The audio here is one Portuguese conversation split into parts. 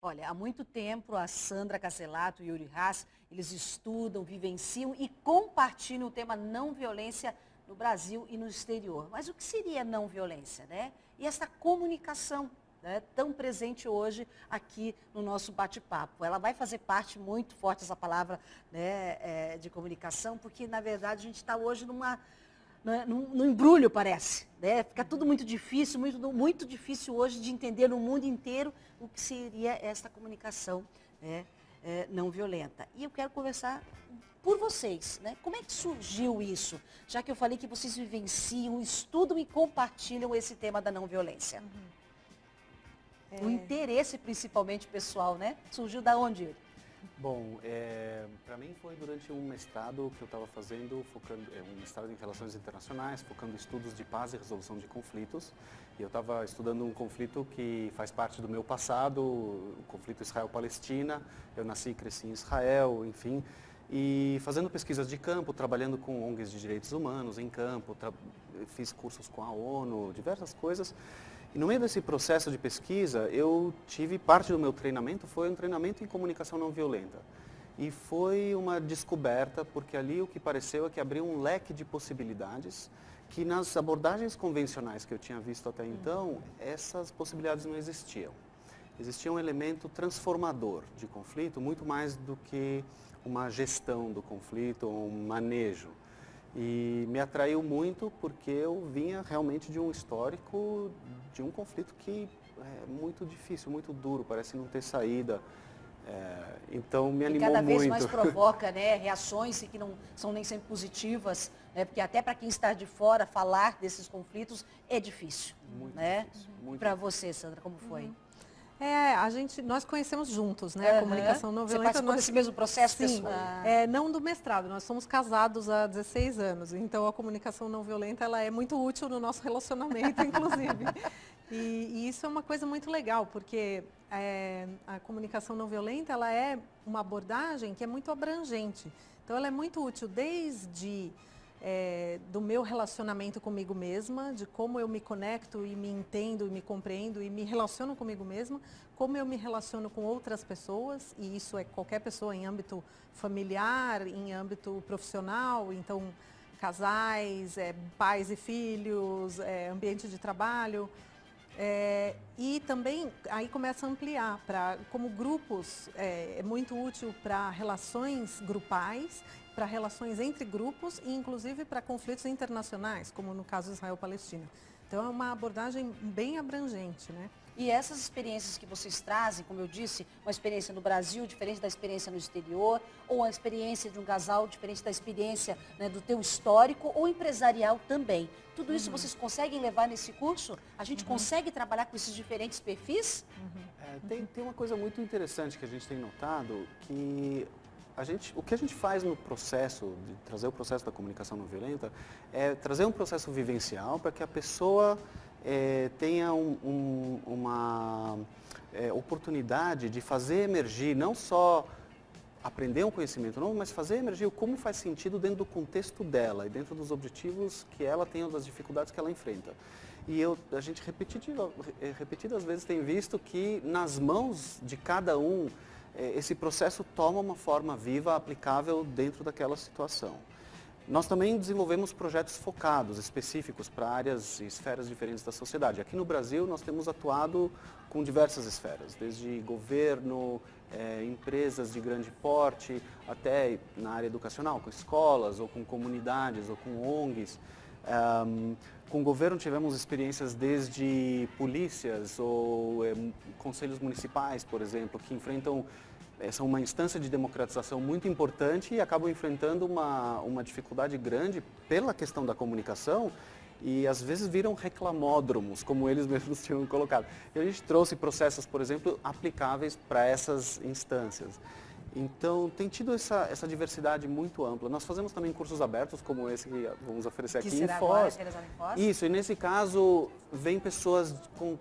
Olha, há muito tempo a Sandra Caselato e o Yuri Haas, eles estudam, vivenciam e compartilham o tema não violência no Brasil e no exterior. Mas o que seria não violência, né? E essa comunicação, né, tão presente hoje aqui no nosso bate-papo. Ela vai fazer parte muito forte, essa palavra, né, de comunicação, porque na verdade a gente está hoje num embrulho, parece. Né? Fica tudo muito difícil, muito difícil hoje de entender no mundo inteiro o que seria essa comunicação, né, não violenta. E eu quero conversar por vocês, né? Como é que surgiu isso? Já que eu falei que vocês vivenciam, estudam e compartilham esse tema da não violência. O interesse, principalmente pessoal, né? Surgiu da onde, Yuri? Bom, para mim foi durante um mestrado que eu estava fazendo, um mestrado em Relações Internacionais, focando em estudos de paz e resolução de conflitos. E eu estava estudando um conflito que faz parte do meu passado, o conflito Israel-Palestina. Eu nasci e cresci em Israel, enfim. E fazendo pesquisas de campo, trabalhando com ONGs de direitos humanos em campo, fiz cursos com a ONU, diversas coisas. E no meio desse processo de pesquisa, eu tive parte do meu treinamento, foi um treinamento em comunicação não violenta. E foi uma descoberta, porque ali o que pareceu é que abriu um leque de possibilidades que nas abordagens convencionais que eu tinha visto até então, essas possibilidades não existiam. Existia um elemento transformador de conflito, muito mais do que uma gestão do conflito, um manejo. E me atraiu muito porque eu vinha realmente de um histórico, de um conflito que é muito difícil, muito duro, parece não ter saída. Então me animou muito. E cada vez mais provoca, né, reações que não são nem sempre positivas, né, porque até para quem está de fora falar desses conflitos é difícil. Muito né? difícil. Muito Para você, Sandra, como foi? Nós conhecemos juntos, né? A comunicação não violenta. Você participou desse mesmo processo, sim, pessoal? não do mestrado, nós somos casados há 16 anos, então a comunicação não violenta ela é muito útil no nosso relacionamento, inclusive. E isso é uma coisa muito legal, porque a comunicação não violenta ela é uma abordagem que é muito abrangente. Então ela é muito útil desde do meu relacionamento comigo mesma, de como eu me conecto e me entendo e me compreendo e me relaciono comigo mesma, como eu me relaciono com outras pessoas, e isso é qualquer pessoa em âmbito familiar, em âmbito profissional, então casais, pais e filhos, ambiente de trabalho. E também aí começa a ampliar, como grupos, é muito útil para relações grupais, para relações entre grupos e inclusive para conflitos internacionais, como no caso Israel-Palestina. Então é uma abordagem bem abrangente, né? E essas experiências que vocês trazem, como eu disse, uma experiência no Brasil diferente da experiência no exterior, ou a experiência de um casal diferente da experiência, né, do teu histórico ou empresarial também. Tudo isso vocês conseguem levar nesse curso? A gente consegue trabalhar com esses diferentes perfis? Tem uma coisa muito interessante que a gente tem notado, que o que a gente faz no processo, de trazer o processo da comunicação não violenta, é trazer um processo vivencial para que a pessoa tenha uma oportunidade de fazer emergir, não só aprender um conhecimento novo, mas fazer emergir como faz sentido dentro do contexto dela e dentro dos objetivos que ela tem ou das dificuldades que ela enfrenta. E a gente repetidas vezes tem visto que nas mãos de cada um, esse processo toma uma forma viva, aplicável dentro daquela situação. Nós também desenvolvemos projetos focados, específicos para áreas e esferas diferentes da sociedade. Aqui no Brasil, nós temos atuado com diversas esferas, desde governo, empresas de grande porte, até na área educacional, com escolas, ou com comunidades, ou com ONGs. Com o governo tivemos experiências desde polícias ou conselhos municipais, por exemplo, que enfrentam são uma instância de democratização muito importante e acabam enfrentando uma dificuldade grande pela questão da comunicação e às vezes viram reclamódromos, como eles mesmos tinham colocado. E a gente trouxe processos, por exemplo, aplicáveis para essas instâncias. Então, tem tido essa diversidade muito ampla. Nós fazemos também cursos abertos, como esse que vamos oferecer aqui em Foz. Isso, e nesse caso, vem pessoas com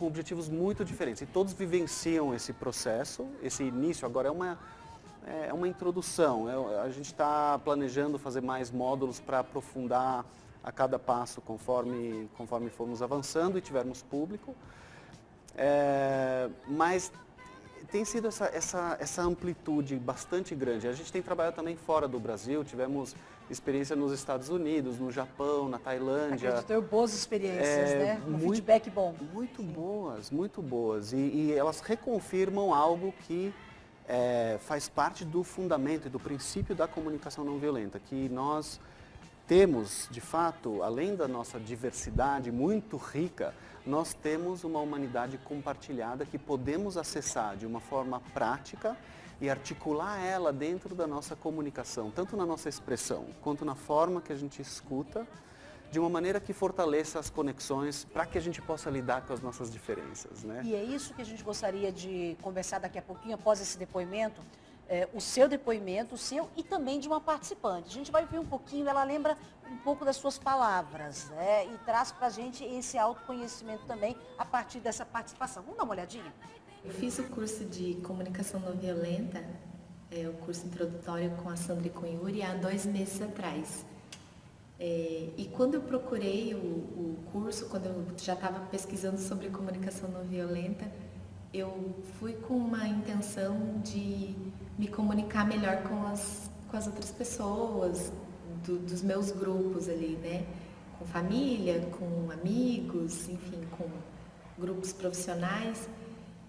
objetivos muito diferentes. E todos vivenciam esse processo, esse início. Agora é uma introdução. A gente está planejando fazer mais módulos para aprofundar a cada passo, conforme formos avançando e tivermos público. Mas tem sido essa amplitude bastante grande. A gente tem trabalhado também fora do Brasil, tivemos experiência nos Estados Unidos, no Japão, na Tailândia. Acredito, eu boas experiências, né? Um feedback bom. Muito boas, muito boas. E elas reconfirmam algo que faz parte do fundamento e do princípio da comunicação não violenta, que nós temos, de fato, além da nossa diversidade muito rica, nós temos uma humanidade compartilhada que podemos acessar de uma forma prática e articular ela dentro da nossa comunicação, tanto na nossa expressão, quanto na forma que a gente escuta, de uma maneira que fortaleça as conexões para que a gente possa lidar com as nossas diferenças, né? E é isso que a gente gostaria de conversar daqui a pouquinho, após esse depoimento, o seu depoimento, o seu e também de uma participante. A gente vai ver um pouquinho, ela lembra um pouco das suas palavras, né? E traz para a gente esse autoconhecimento também a partir dessa participação. Vamos dar uma olhadinha? Eu fiz o curso de comunicação não violenta, o curso introdutório com a Sandra Cunhuri há 2 meses atrás. E quando eu procurei o curso, quando eu já estava pesquisando sobre comunicação não violenta, eu fui com uma intenção de me comunicar melhor com as outras pessoas, dos meus grupos ali, né? Com família, com amigos, enfim, com grupos profissionais.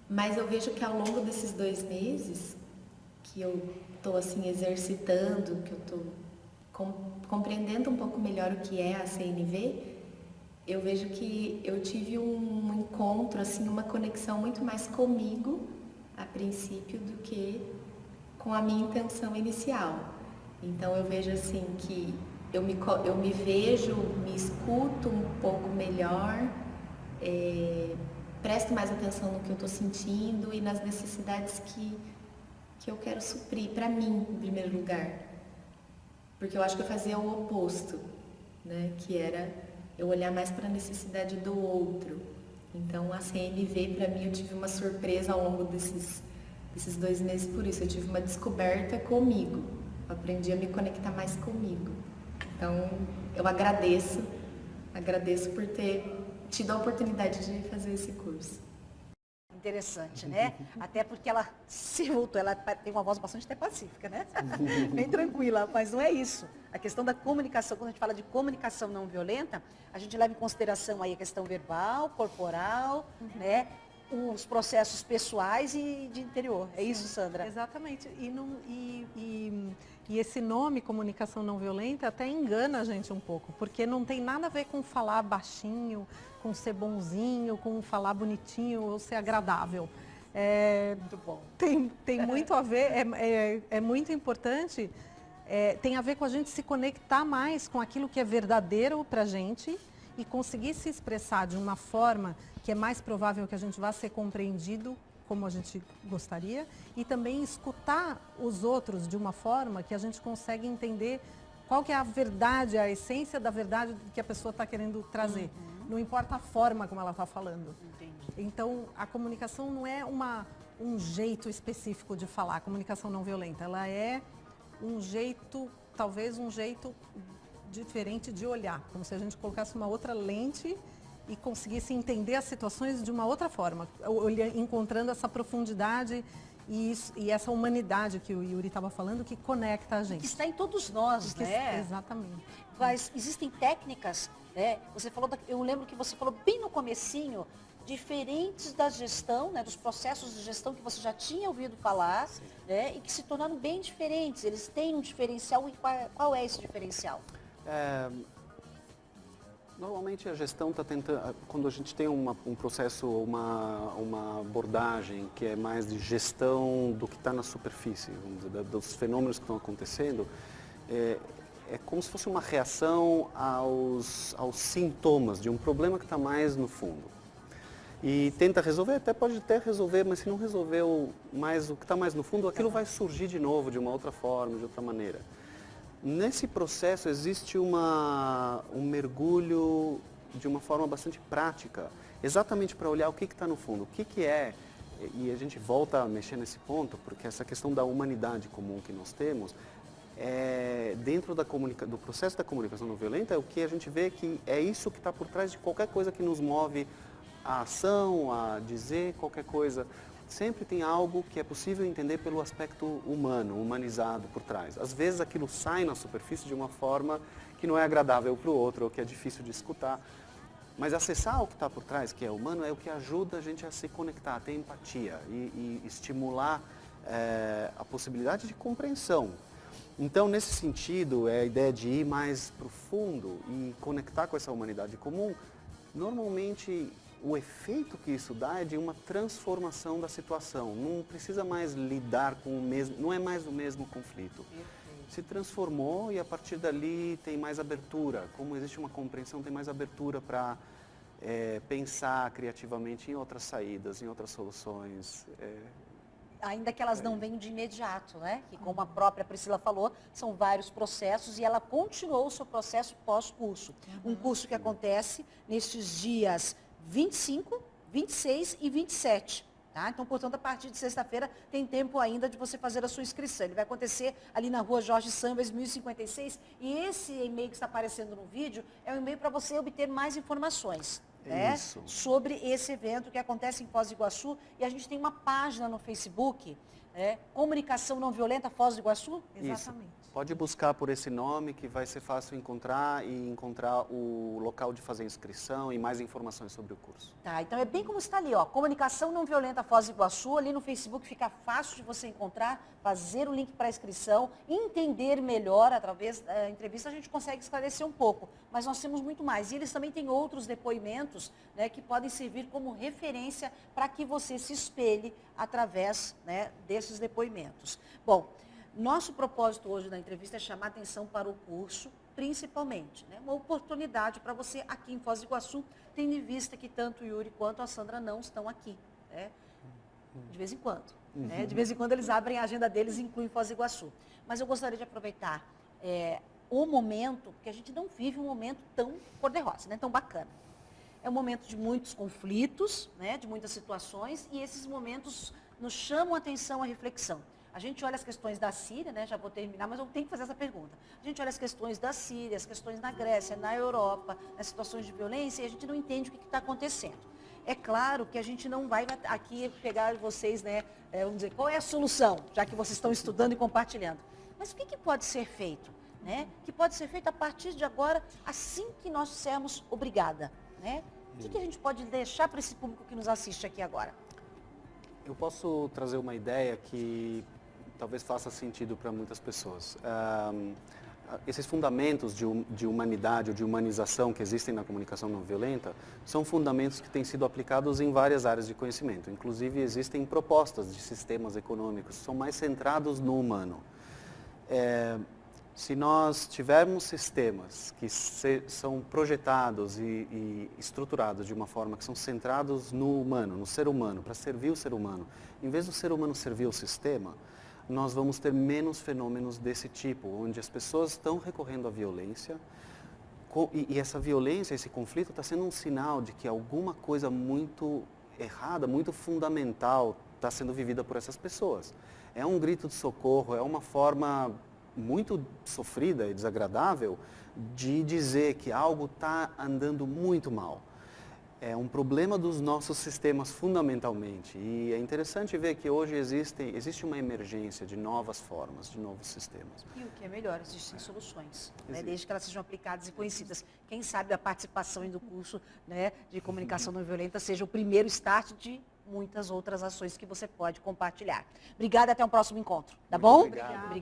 Mas eu vejo que ao longo desses 2 meses, que eu estou assim exercitando, que eu estou compreendendo um pouco melhor o que é a CNV, eu vejo que eu tive um encontro, assim, uma conexão muito mais comigo, a princípio, do que com a minha intenção inicial. Então eu vejo assim que eu me vejo, me escuto um pouco melhor, presto mais atenção no que eu estou sentindo e nas necessidades que eu quero suprir para mim, em primeiro lugar. Porque eu acho que eu fazia o oposto, né? Que era eu olhar mais para a necessidade do outro. Então, a CNV, para mim, eu tive uma surpresa ao longo desses 2 meses por isso. Eu tive uma descoberta comigo. Eu aprendi a me conectar mais comigo. Então, eu agradeço por ter tido a oportunidade de fazer esse curso. Interessante, né? Até porque ela se voltou, ela tem uma voz bastante até pacífica, né? Bem tranquila, mas não é isso. A questão da comunicação, quando a gente fala de comunicação não violenta, a gente leva em consideração aí a questão verbal, corporal, né? Os processos pessoais e de interior. É isso, Sandra? Exatamente. E esse nome, comunicação não violenta, até engana a gente um pouco, porque não tem nada a ver com falar baixinho, com ser bonzinho, com falar bonitinho ou ser agradável. Muito bom. Tem muito a ver, é muito importante, tem a ver com a gente se conectar mais com aquilo que é verdadeiro para a gente e conseguir se expressar de uma forma que é mais provável que a gente vá ser compreendido como a gente gostaria e também escutar os outros de uma forma que a gente consegue entender qual que é a verdade, a essência da verdade que a pessoa está querendo trazer. Não importa a forma como ela está falando. Entendi. Então, a comunicação não é um jeito específico de falar, a comunicação não violenta. Ela é um jeito, talvez um jeito diferente de olhar, como se a gente colocasse uma outra lente e conseguisse entender as situações de uma outra forma, encontrando essa profundidade e essa humanidade que o Yuri estava falando, que conecta a gente. Que está em todos nós, né? Exatamente. Mas existem técnicas, né? Eu lembro que você falou bem no comecinho, diferentes da gestão, né? Dos processos de gestão que você já tinha ouvido falar, né? E que se tornaram bem diferentes. Eles têm um diferencial e qual é esse diferencial? Normalmente a gestão está tentando, quando a gente tem um processo, uma abordagem que é mais de gestão do que está na superfície, vamos dizer, dos fenômenos que estão acontecendo, é como se fosse uma reação aos sintomas de um problema que está mais no fundo. E tenta resolver, pode até resolver, mas se não resolveu mais o que está mais no fundo, aquilo vai surgir de novo de uma outra forma, de outra maneira. Nesse processo existe um mergulho de uma forma bastante prática, exatamente para olhar o que está no fundo, o que é, e a gente volta a mexer nesse ponto, porque essa questão da humanidade comum que nós temos, dentro do processo da comunicação não violenta, o que a gente vê que é isso que está por trás de qualquer coisa que nos move a ação, a dizer qualquer coisa. sempre tem algo que é possível entender pelo aspecto humano, humanizado por trás. Às vezes aquilo sai na superfície de uma forma que não é agradável para o outro, ou que é difícil de escutar. Mas acessar o que está por trás, que é humano, é o que ajuda a gente a se conectar, a ter empatia e estimular a possibilidade de compreensão. Então, nesse sentido, a ideia de ir mais profundo e conectar com essa humanidade comum, normalmente o efeito que isso dá é de uma transformação da situação. Não precisa mais lidar com o mesmo, não é mais o mesmo conflito. Se transformou e a partir dali tem mais abertura. Como existe uma compreensão, tem mais abertura para pensar criativamente em outras saídas, em outras soluções. Ainda que elas não venham de imediato, né? Que como a própria Priscila falou, são vários processos e ela continuou o seu processo pós-curso. Um curso que acontece nestes dias 25, 26 e 27. Tá? Então, portanto, a partir de sexta-feira tem tempo ainda de você fazer a sua inscrição. Ele vai acontecer ali na rua Jorge Sambas, 1056. E esse e-mail que está aparecendo no vídeo é um e-mail para você obter mais informações. Né, sobre esse evento que acontece em Foz do Iguaçu. E a gente tem uma página no Facebook, Comunicação Não Violenta Foz do Iguaçu. Exatamente. Isso. Pode buscar por esse nome que vai ser fácil encontrar e encontrar o local de fazer inscrição e mais informações sobre o curso. Tá, então é bem como está ali, ó, Comunicação Não Violenta Foz do Iguaçu, ali no Facebook fica fácil de você encontrar, fazer o link para a inscrição, entender melhor através da entrevista, a gente consegue esclarecer um pouco, mas nós temos muito mais. E eles também têm outros depoimentos, né, que podem servir como referência para que você se espelhe através, né, desses depoimentos. Bom, nosso propósito hoje da entrevista é chamar atenção para o curso, principalmente, né? Uma oportunidade para você aqui em Foz do Iguaçu, tendo em vista que tanto o Yuri quanto a Sandra não estão aqui, né? De vez em quando. Né? De vez em quando eles abrem a agenda deles e incluem Foz do Iguaçu. Mas eu gostaria de aproveitar o momento, porque a gente não vive um momento tão cor-de-rosa, né? Tão bacana. É um momento de muitos conflitos, né? De muitas situações, e esses momentos nos chamam a atenção à reflexão. A gente olha as questões da Síria, né? Já vou terminar, mas eu tenho que fazer essa pergunta. A gente olha as questões da Síria, as questões na Grécia, na Europa, as situações de violência, e a gente não entende o que está acontecendo. É claro que a gente não vai aqui pegar vocês, né? Vamos dizer, qual é a solução, já que vocês estão estudando e compartilhando. Mas o que pode ser feito? Né? Que pode ser feito a partir de agora, assim que nós dissermos obrigada. Né? O que a gente pode deixar para esse público que nos assiste aqui agora? Eu posso trazer uma ideia que talvez faça sentido para muitas pessoas. Esses fundamentos de humanidade ou de humanização que existem na comunicação não violenta são fundamentos que têm sido aplicados em várias áreas de conhecimento. Inclusive, existem propostas de sistemas econômicos que são mais centrados no humano. Se nós tivermos sistemas que são projetados e estruturados de uma forma que são centrados no humano, no ser humano, para servir o ser humano, em vez do ser humano servir o sistema, nós vamos ter menos fenômenos desse tipo, onde as pessoas estão recorrendo à violência e essa violência, esse conflito está sendo um sinal de que alguma coisa muito errada, muito fundamental está sendo vivida por essas pessoas. É um grito de socorro, é uma forma muito sofrida e desagradável de dizer que algo está andando muito mal. É um problema dos nossos sistemas fundamentalmente. E é interessante ver que hoje existe uma emergência de novas formas, de novos sistemas. E o que é melhor, existem soluções, né? Desde que elas sejam aplicadas e conhecidas. Quem sabe a participação do curso, né, de comunicação não violenta seja o primeiro start de muitas outras ações que você pode compartilhar. Obrigada, até um próximo encontro. Tá bom? Obrigado. Obrigada.